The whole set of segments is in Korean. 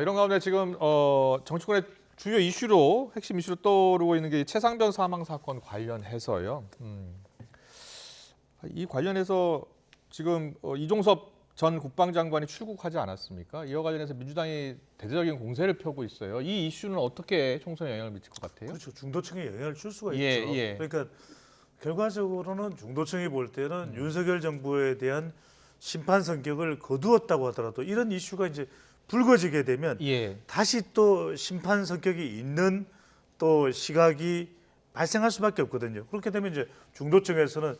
이런 가운데 지금 정치권의 주요 이슈로 핵심 이슈로 떠오르고 있는 게 최상병 사망 사건 관련해서요. 이 관련해서 지금 이종섭 전 국방장관이 출국하지 않았습니까? 이와 관련해서 민주당이 대대적인 공세를 펴고 있어요. 이 이슈는 어떻게 총선에 영향을 미칠 것 같아요? 그렇죠. 중도층에 영향을 줄 수가 있죠. 예. 그러니까 결과적으로는 중도층이 볼 때는 윤석열 정부에 대한 심판 성격을 거두었다고 하더라도 이런 이슈가 이제 불거지게 되면 다시 또 심판 성격이 있는 또 시각이 발생할 수밖에 없거든요. 그렇게 되면 이제 중도층에서는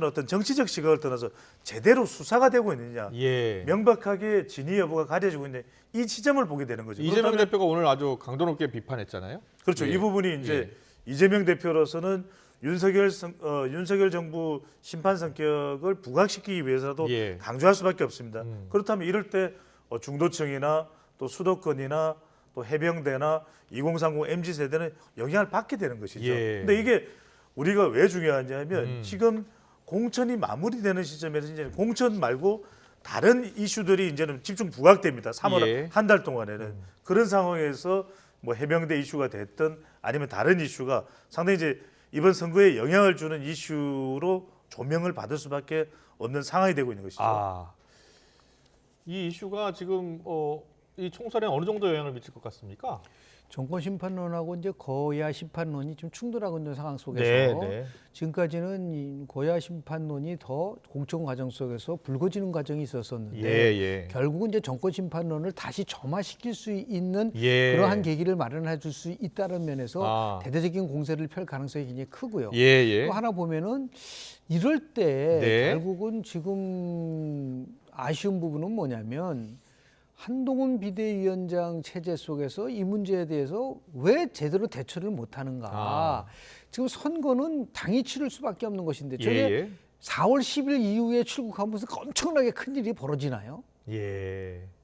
어떤 정치적 시각을 떠나서 제대로 수사가 되고 있느냐, 명백하게 진위 여부가 가려지고 있는 이 지점을 보게 되는 거죠. 이재명 대표가 오늘 아주 강도 높게 비판했잖아요. 그렇죠. 이 부분이 이제 이재명 대표로서는 윤석열 정부 심판 성격을 부각시키기 위해서라도 강조할 수밖에 없습니다. 그렇다면 이럴 때 중도층이나 또 수도권이나 또 해병대나 2030 MZ 세대는 영향을 받게 되는 것이죠. 근데 이게 우리가 왜 중요하냐면 지금 공천이 마무리되는 시점에서 이제 공천 말고 다른 이슈들이 이제는 집중 부각됩니다. 3월 한 달 동안에는 그런 상황에서 뭐 해병대 이슈가 됐든 아니면 다른 이슈가 상당히 이제 이번 선거에 영향을 주는 이슈로 조명을 받을 수밖에 없는 상황이 되고 있는 것이죠. 이 이슈가 지금 이 총선에 어느 정도 영향을 미칠 것 같습니까? 정권 심판론하고 이제 고야 심판론이 좀 충돌하고 있는 상황 속에서 지금까지는 이 고야 심판론이 더 공천 과정 속에서 불거지는 과정이 있었었는데 결국은 이제 정권 심판론을 다시 점화시킬 수 있는 그러한 계기를 마련해 줄 수 있다는 면에서 대대적인 공세를 펼 가능성이 굉장히 크고요. 또 하나 보면은 이럴 때 결국은 지금 아쉬운 부분은 뭐냐면 한동훈 비대위원장 체제 속에서 이 문제에 대해서 왜 제대로 대처를 못하는가. 지금 선거는 당이 치를 수밖에 없는 것인데 저게 4월 10일 이후에 출국하면서 엄청나게 큰일이 벌어지나요?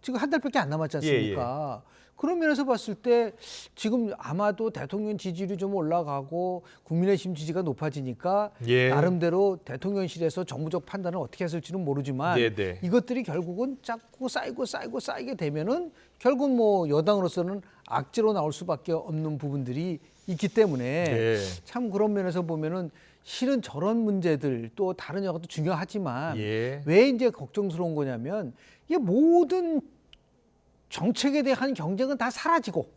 지금 한 달밖에 안 남았지 않습니까? 그런 면에서 봤을 때 지금 아마도 대통령 지지율이 좀 올라가고 국민의힘 지지가 높아지니까 나름대로 대통령실에서 정부적 판단을 어떻게 했을지는 모르지만 이것들이 결국은 자꾸 쌓이게 되면은 결국 뭐 여당으로서는 악재로 나올 수밖에 없는 부분들이 있기 때문에 참 그런 면에서 보면은 실은 저런 문제들 또 다른 여가도 중요하지만 왜 이제 걱정스러운 거냐면 이게 모든 정책에 대한 경쟁은 다 사라지고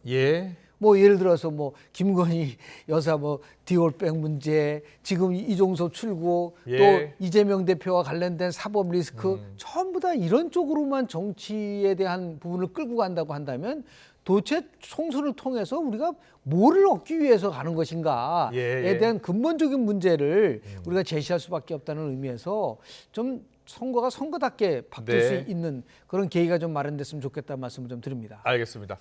뭐 예를 들어서 뭐 김건희 여사 뭐 디올백 문제 지금 이종섭 출국 또 이재명 대표와 관련된 사법 리스크 전부 다 이런 쪽으로만 정치에 대한 부분을 끌고 간다고 한다면 도대체 총선을 통해서 우리가 뭐를 얻기 위해서 가는 것인가에 대한 근본적인 문제를 우리가 제시할 수밖에 없다는 의미에서 좀 선거가 선거답게 바뀔 수 있는 그런 계기가 좀 마련됐으면 좋겠다는 말씀을 좀 드립니다. 알겠습니다.